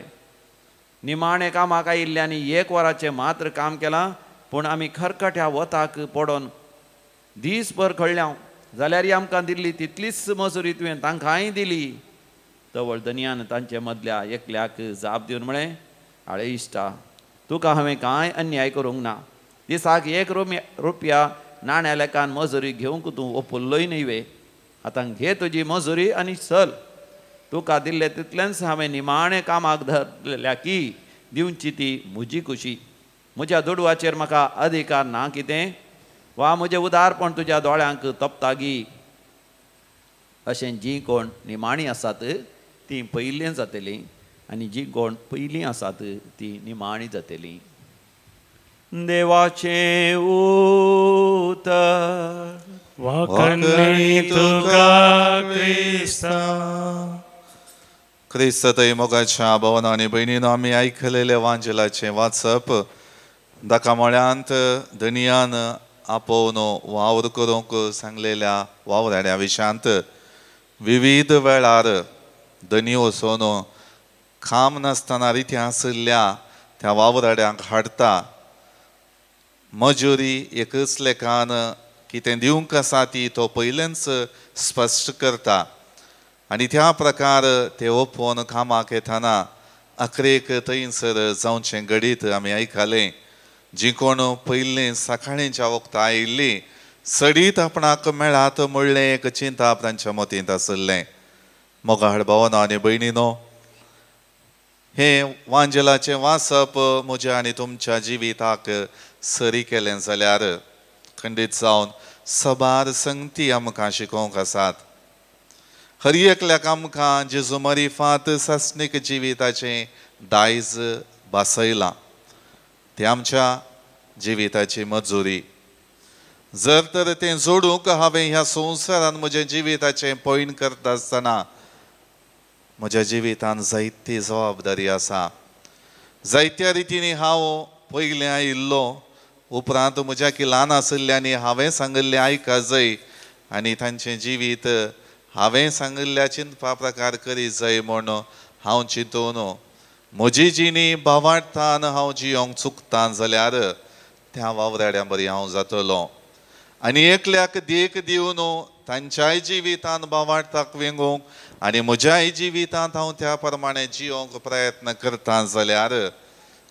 निमाणे कामाक आयिल्ल्यांनी 1 वराचें मात्र काम केलां, पूण आमी खरकट्या वताक पडोन दीसभर खळ्ळ्या. जाल्यार आमकां दिल्ली तितलीच मजुरी तुवें तांकांय दिली. तवळ धनियान तांचे मदल्या एकल्याक जाप दिवन म्हळें, आळे इश्टा, तुका हांवें कांय अन्याय करूंक ना. दिसाक 1 रुपया नाण्या लेखान मजुरी घेवंक तूं ओपुल्लोय न्हय. आतां घे तुजी मजुरी आनी चल. तुका दिल्ले तितलेंच हांवें निमाणें कामाक धरलेल्या की दिवची ती म्हजी खुशी. म्हज्या दुडवाचेर म्हाका अधिकार ना कितें, वा म्हजें उदारपण तुज्या दोळ्यांक तपता गी. अशें जीं कोण निमाणीं आसात तीं पयलीं जातलीं आनी जीं कोण पयलीं आसात तीं निमाणीं जातलीं. देवाचें उतर. वाकणी तुका क्रिस्ता. क्रिस्तय मोगाच्या भवना आनी भयणीनो, आमी आयकलेले वांजेलाचें वाचप दाका मोळ्यांत धनियान आपोवन वावर करूंक सांगलेल्या वावराड्या विशयांत विविध वेळार धनी वचोन काम नासतना रिती आसल्या त्या वावराड्यांक हाडटा. मजुरी एकच लेखान कितें दिवंक आसा ती तो पयलेंच स्पश्ट करता आनी त्या प्रकार ते ओपोवन कामाक येताना अकरेक थंयसर जावचें घडीत आमी आयकलें. जी कोण पयलीं सकाळींच्या वखदां आयिल्लीं सडीत आपणाक मेळात म्हणलें एक चिंताप तांच्या मतींत आसलें. मोगाळ भावनो आनी भयणीनो, हें वांजेलाचें वाचप म्हज्या आनी तुमच्या जिविताक सरी केलें जाल्यार खंडीत जावन सबार संगती आमकां शिकोवंक आसात. हर एकल्याक आमकां जेजू मरिफात सासणीक जिविताचें दायज बासयलां. ती आमच्या जिविताची मजुरी. जर तर तें जोडूंक हांवें ह्या संवसारान म्हज्या जिविताचें पयण करता आसतना म्हज्या जिवितान जायती जबाबदारी आसा. जायत्या रितींनी हांव पयलें आयिल्लो, उपरांत म्हज्या की ल्हान आसल्यांनी हांवें सांगिल्लें आयका जाय आनी तांचें जिवीत हांवें सांगिल्ल्या चिंतपा प्रकार करी जाय म्हूण हांव चिंतून म्हजी जिणी भावार्थान हांव जियोंक चुकता जाल्यार त्या वावराड्या बरी हांव जातलों. आनी एकल्याक देख दिवन तांच्याय जिवितान भावार्थाक वेंगोवंक आनी म्हज्याय जिवितांत हांव त्या प्रमाणे जियोंक प्रयत्न करता जाल्यार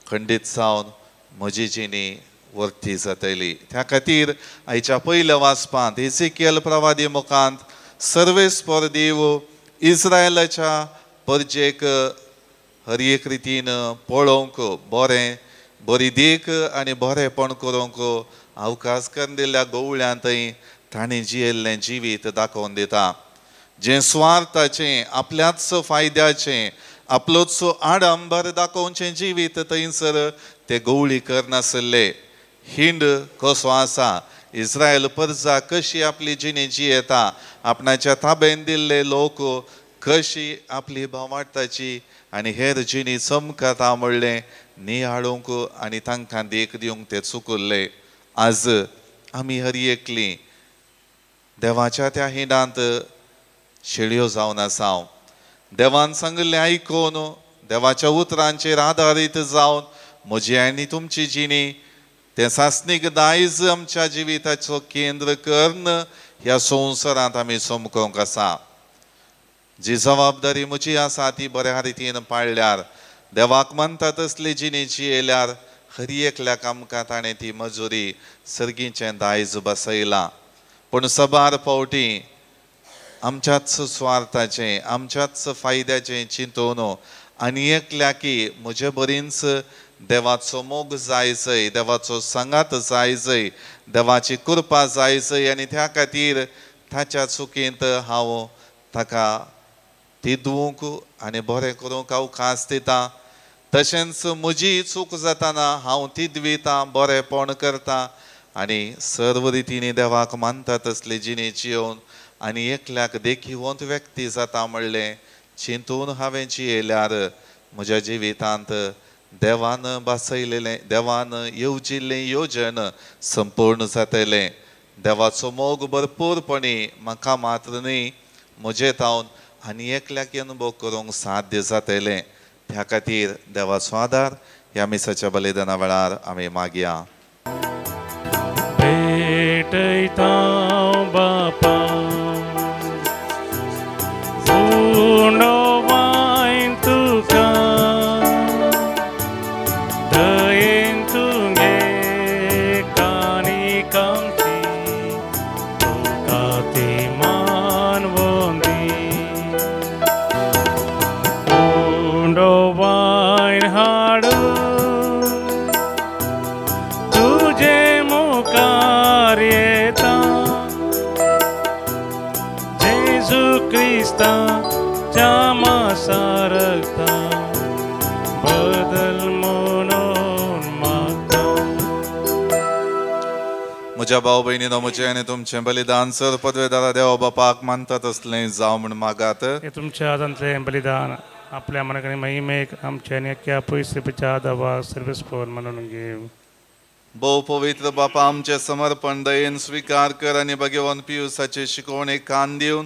खंडीत जावन म्हजी जिणी वर्ती जातली. त्या खातीर आयच्या पयल्या वाचपांत एझेकियल प्रवादी मुखांत सर्वेस्पर देव इस्रायलाच्या परजेक हर एक रितीन पळोवंक बरी देख आनी बरेपण करूंक अवकाश करून दिल्ल्या गवळ्यांतय तांणी जियेल्लें जिवीत दाखोवन दिता. जें स्वार्थाचें, आपल्याच फायद्याचें, आपलोच आडंबर दाखोवचें जिवीत थंयसर ते गवळी करनासले. हिंड कसो आसा, इस्रायल परजा कशी आपली जिणी जियेता, आपणाच्या ताब्यान दिल्ले लोक कशी आपली भावार्थाची आनी हेर जिणी चमकता म्हणलें नियाळूंक आनी तांकां देख दिवंक ते चुकल्ले. आज आमी हर एकलीं देवाच्या त्या हिंडांत शेळयो जावन आसाव. देवान सांगिल्लें आयकून देवाच्या उतरांचेर आदारीत जावन म्हजी आनी तुमची जिणी तें सासणीक दायज आमच्या जिविताचो केंद्र करून ह्या संवसारांत आमी चमकोवंक आसा. जी जबाबदारी म्हजी आसा ती बऱ्या रितीन पाळल्यार, देवाक मानता तसली जिणी जियेल्यार हर एकल्याक आमकां ताणें ती मजुरी सर्गीचें दायज बसयलां. पूण सबार फावटी आमच्याच स्वार्थाचें, आमच्याच फायद्याचें चिंतून आनी एकल्याकी म्हजे बरींच देवाचो मोग जाय जय, देवाचो सांगात जाय जय, देवाची कृपा जाय जय आनी त्या खातीर ताच्या चुकींत हांव ताका तिदवूंक आनी बरें करूंक अवकाश दिता. तशेंच म्हजी चूक जाताना हांव तिदविता, बरेंपण करता आनी सर्व रितींनी देवाक मानता तसली जिणी जियोवन आनी एकल्याक देखीवंत व्यक्ती जाता म्हणलें चिंतून हांवें जियेल्यार म्हज्या जिवितांत देवान बासयलेलें, देवान येवजिल्लें येवजन संपूर्ण जातलें. देवाचो मोग भरपूरपणी म्हाका मात्र न्ही, म्हजे तावन आनी एकल्याक अनुभव करूंक साध्य जातलें. त्या खातीर देवाचो आदार ह्या मिसाच्या बलिदाना वेळार आमी मागया. भेटयता बापा उणोवाइन तुका दयेन तुगे कानिकांची तुका ती मानवंदी उणोवाइन हाडू तुझे मुखार येता जेजू क्रिस्ता जामा सारता बदल म्हणून मागता. म्हज्या भाव भयणीनो, म्हजें आनी तुमचें बलिदान सर पदवेदारा देवा बापाक मानता तसलें जावं म्हण मागात. हे तुमच्या आदांतलें बलिदान आपल्या मनाकडे महिमेक आमच्या आनी एक्या पयसुपेच्या दवा सर्वेस्पर म्हणून घेव. भोव पवित्र बापा, आमचें समर्पण दयेन स्विकार कर आनी भगवान पियुसाचे शिकवणेक कान दिवन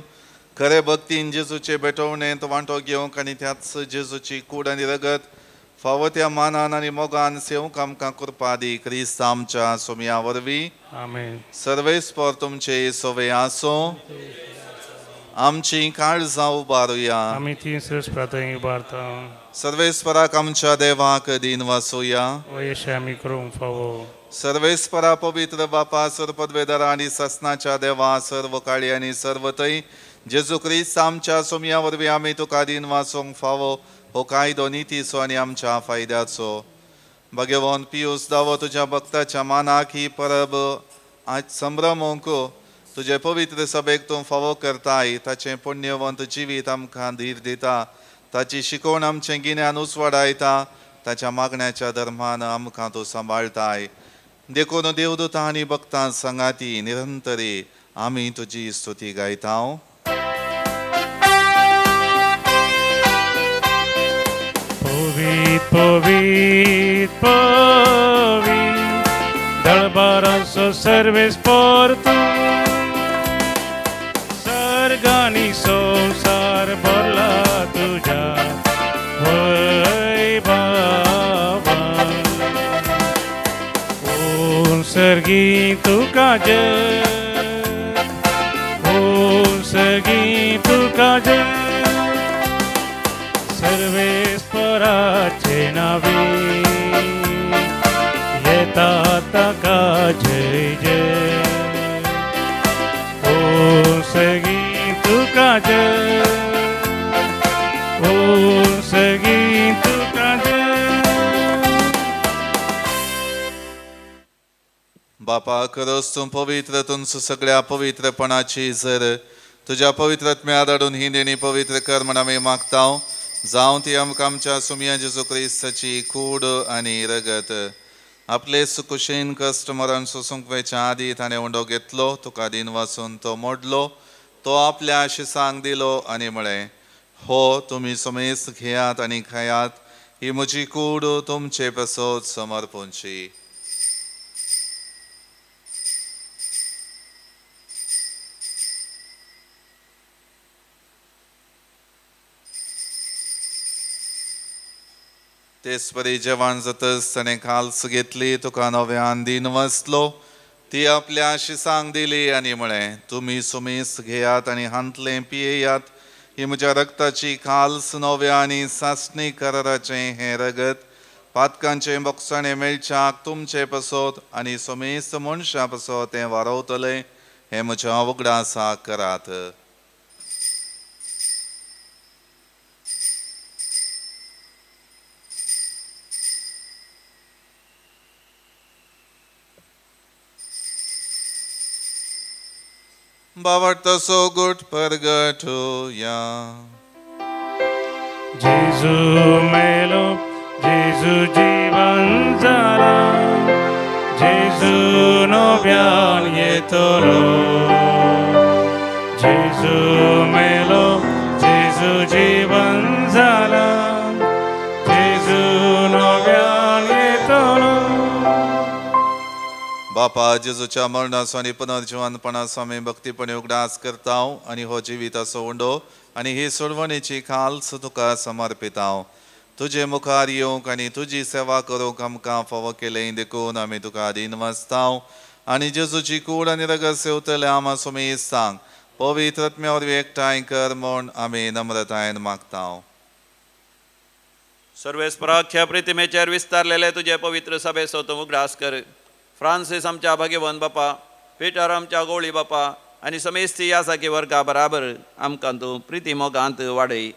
खरे भक्तीन जेजूचे भेटवणेंत वांटो घेवंक आनी त्याच जेजूची कूड आनी रगत फावो त्या मानान आनी मोगान सेवंक आमकां करपा दी. क्रिस्त आमच्या सोमया वरवीं आमेन. सर्वेस्पर तुमचे सोवे आसो. आमची काळजां उबारुया. आमी तीन श्रेष्ठ प्रार्थना उबारता. सर्वेस्पराक आमच्या देवाक दिन वासुया. वयशे आमी करूंक फावो. सर्वेस्परा पवित्र बापा सर्वपदवेदर आनी ससनाच्या देवा सर्व काळी आनी सर्वतय जेजू क्रिस्त आमच्या सोमया वरवीं आमी तुका दिन वाचोवंक फावो हो कायदो नितीचो आनी आमच्या फायद्याचो. भगवान पियूस दावो तुज्या भक्ताच्या मानाक ही परब आज संभ्रमोवंक तुजे पवित्र सभेक तूं फावो करताय. ताचें पुण्यवंत जिवीत आमकां धीर दिता. ताची शिकोवण आमचें गिन्यान उसवाडायता. ताच्या मागण्याच्या धर्मान आमकां तूं सांबाळताय. देखून देवदूतां आनी भक्तां संगाती निरंतरी आमी तुजी स्तुती गायता. Povit, povit, povit, dălbăroso serves portu, sargani संसार भरला तुझ्या वैभवा. ओम सर्गी तुका जय, ओम सर्गी तुका जय, सर्वेस्पराचे नावी येतात ताका जय जय. ओम सगी तुका जय, ओम सगी तुका जय. बापा खरोच तूं पवित्र तुमच सगळ्या पवित्रपणाची जर तुज्या पवित्रत्म्या धाडून ही देणी पवित्र कर म्हण आमी मागता. जावं ती आमकां आमच्या सोमया जेजू क्रिस्ताची कूड आनी रगत. आपले सुकुशेन कश्ट मरण सोसूंक वेच्या आदी ताणें उंडो घेतलो. तुका दिन वाचून तो मोडलो. तो आपल्या शिसांक दिलो आनी म्हळें, हो तुमी समेस घेयात आनी खायात. ही म्हजी कूड तुमचे पेसोत समर्पूंची. तेच परी जेवण जातच ताणें काल्स घेतली. तुका नव्यान दिन वाचलो. ती आपल्या शिसांक दिली आनी म्हळें, तुमी सुमेस घेयात आनी हांतलें पियेयात. ही म्हज्या रक्ताची काल्स नव्या आनी सासणी कराराचें हें रगत. पातकांचें बोगसाणें मेळच्याक तुमचे पसोत आनी सुमेस मनशां पसोत हें वारवतलें. हें म्हज्या उगडासा करात. बावडतसो गुट परगटुया. जेजू मेलो, जेजू जीवन जाला, जेजू नव्यान येतलो. जेजू मेलो, जेजू जीवन जाला, जेजू नव्यान येतलो. बापा जेजूच्या मरणाचो आनी पुनर्जिवनपणाचो आमी भक्तीपणे उगडास करता आनी हो जिविताचो उंडो आनी ही सोडवणेची खाल्स तुका समर्पिता. तुजे मुखार येवंक आनी तुजी सेवा करूंक आमकां फावो केलें देखून आमी तुका दिन वाचता. आनी जेजूची कूड आनी रगत सेवतले आमा सुमेस सांग. पवित्र आत्म्या वरवीं एकठांय कर म्हूण आमी नम्रतायेन मागता. सर्वेस्पराख्या प्रतिमेचेर विस्तारलेले तुजे पवित्र सभेचो तूं उगडास कर. फ्रांसीस आमच्या भाग्यवन बापा, पेटर आमच्या गवळी बापा आनी समेस्ती ह्या सारकी वर्गा बराबर आमकां तूं प्रिती मोगांत वाडय.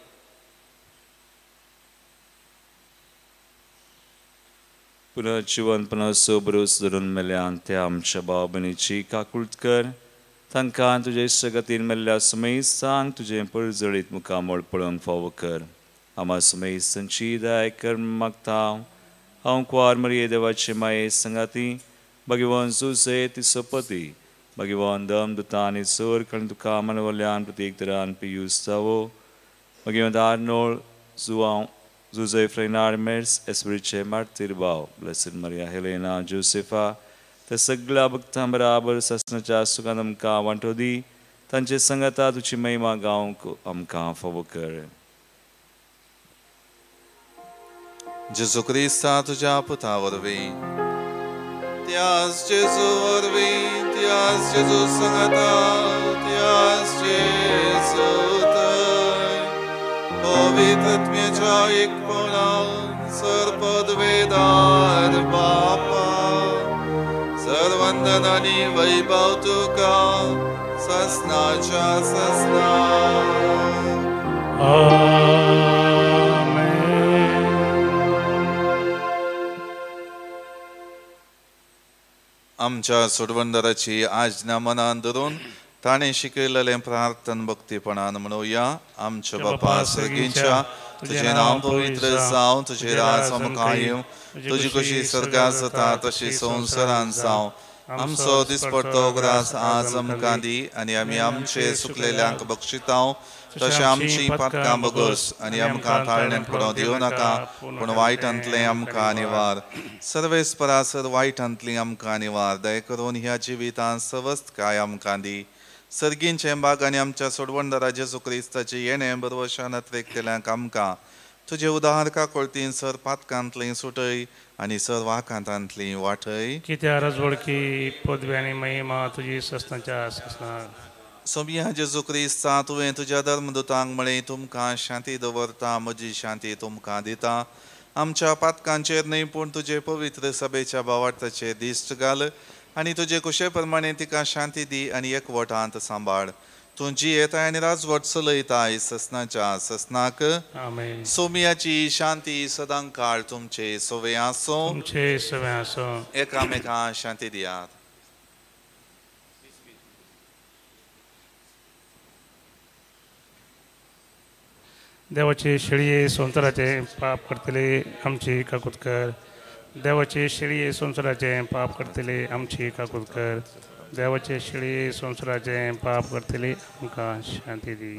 पुनर्जिवनपणाचो बरोस धरून मेल्यांत त्या आमच्या भाव भयणीची काकुळट कर. तांकां तुजे सगतीन मेल्ल्या समेस सांग तुजें पळजळीत मुखामोळ पळोवंक फावो कर. आमा समेस तांची दया कर मागता. हांव कुवार मरिये देवाचे माये संगाती, भगवान सुसे तिचो पती, भगवान दमदुतां आनी चोर कण तुका मनवल्यान प्रत्येक तरान पियूस जावो. भगवान आर्नोळ जुआंव जुझे फ्रेनार मेर्स एस्परीचे मार्तीर भाव, ब्लेसिड मरिया हेलेना जोसेफा त्या सगळ्या भक्तां बराबर ससनाच्या सुखान आमकां वांटो दी. तांचे संगता तुजी महिमा गावंक आमकां फावो कर. जेजू क्रिस्ता तुझ्या पुता वरवीं त्याच जेजू वरवीं त्याच जेजू संगता त्याच जेजू थंय पवित्र आत्म्याच्या एकपणान सर्पदवेदार बापा सर्वंदन आनी वैभव तुका ससनाच्या ससना. आमच्या सोडवंदराची आज्ञा मनान धरून ताणें शिकयलेलें प्रार्थन भक्तीपणान म्हणुया. आमच्या बापा सर्गीच्या तुझें नांव पवित्र जावं, तुजें राज आमकां येवं, तुजी कशी स्वर्गांत जाता तशी संवसारांत जावं. आमचो दिसपडटो ग्रास आज आमकां दी आनी आमी आमचे चुकलेल्यांक बक्षितांव तशें आमची पातकां बगस आनी आमकां ताळण्यांत पडों दिवं नाका पूण वायटांतलें आमकां निवार. सर्वेस परासर वायटांतलीं आमकां निवार. दय करून ह्या जिवितांत सवस्त काय आमकां दी. सर्गींचे बाग आनी आमच्या सोडवंदरा जेजू क्रिस्ताचें येणें बरवशान केल्यांक आमकां तुजे उदाहारका कोळतीन सर पातकांतलीं सुटय आनी सर वाकांतांतलीं वाटय. कित्या रजवडकी पदवी आनी महिमा तुजी ससनाच्या ससना. सोम्या जेजू क्रिस्ता तुवें तुज्या धर्मदुतांक म्हळें तुमकां शांती दवरता, म्हजी शांती तुमकां दिता. आमच्या पातकांचेर न्हय पूण तुजे पवित्र सभेच्या भावार्थाचेर दिश्ट घाल आनी तुजे कुशे प्रमाणे तिका शांती दी आनी एकवटांत सांबाळ. तूं जी येताय आनी राजवट चलयताय ससनाच्या ससनाक. आमेन. सोम्याची शांती सदां काळ तुमचे सोवे आसूं. तुमचे सवे आसूं. एकामेकांक शांती दियात. देवाचे शेळये संसाराचे पाप करतले आमची काकूत कर. देवाचे शेळये संसाराचे पाप करतले आमची काकूत कर. देवाचे शेळये संसाराचे पाप करतले आमकां शांती दी.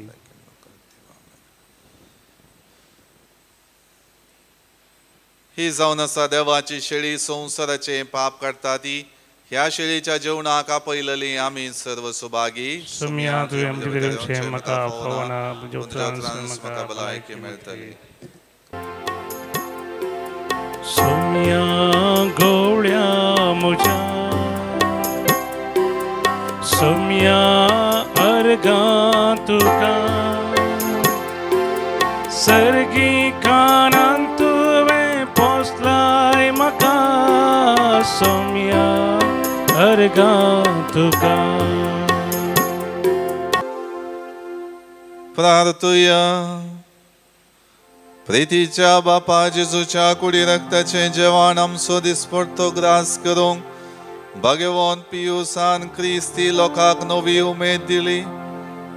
ही जावन आसा देवाची शेळी संसाराचे पाप काडटा ती. ह्या शेळीच्या जेवणाक आपयलेली आमी सर्व सुभागी. सोम्या तुवें आमचे म्हाका फोवना म्हाका भलायकी मेळटली. सोम्या गवळ्या म्हज्या सोम्या अर्गां तुका सर्गी कानान तुवें पोसलाय म्हाका सोम्या अर्गां तुका. प्रार्थुया. प्रितीच्या बापा जेजूच्या कुडी रक्ताचे जेवण आमचो दिसपडतो ग्रास करूंक भगवान पियुसान क्रिस्ती लोकांक नवी उमेद दिली.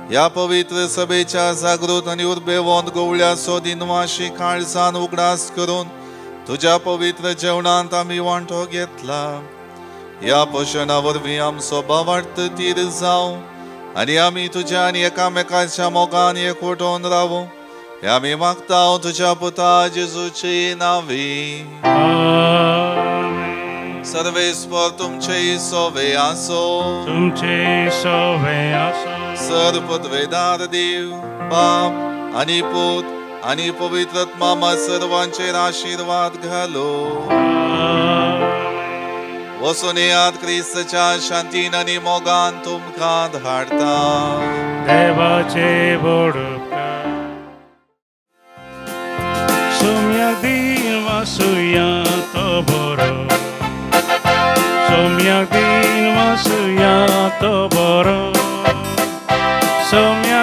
ह्या पवित्र सभेच्या जागृत आनी उर्बेवंत गवळ्याचो दिनवाशी काळजान उगडास करून तुज्या पवित्र जेवणांत आमी वांटो घेतला. ह्या पोशणा वरवीं आमचो भावार्थ तीर जावं आनी आमी तुज्या आनी एकामेकाच्या मोगान एकवटून रावूं. हे आमी मागता तुज्या पुता जेजूची नांवी. सर्वेस्पर तुमचे सोवे आसो. तुमचे सोवे आसो. सर्वपदवेदार देव बाप आनी पूत आनी पवित्र आत्मा सर्वांचेर आशीर्वाद घालो. वचून येयात क्रिस्ताच्या शांतीन आनी मोगान तुमकां धाडटा. देवाचे बोड सोम्या दिन वासुया तो बरो. सोम्या दिन वासुया तो बरो. सोम्या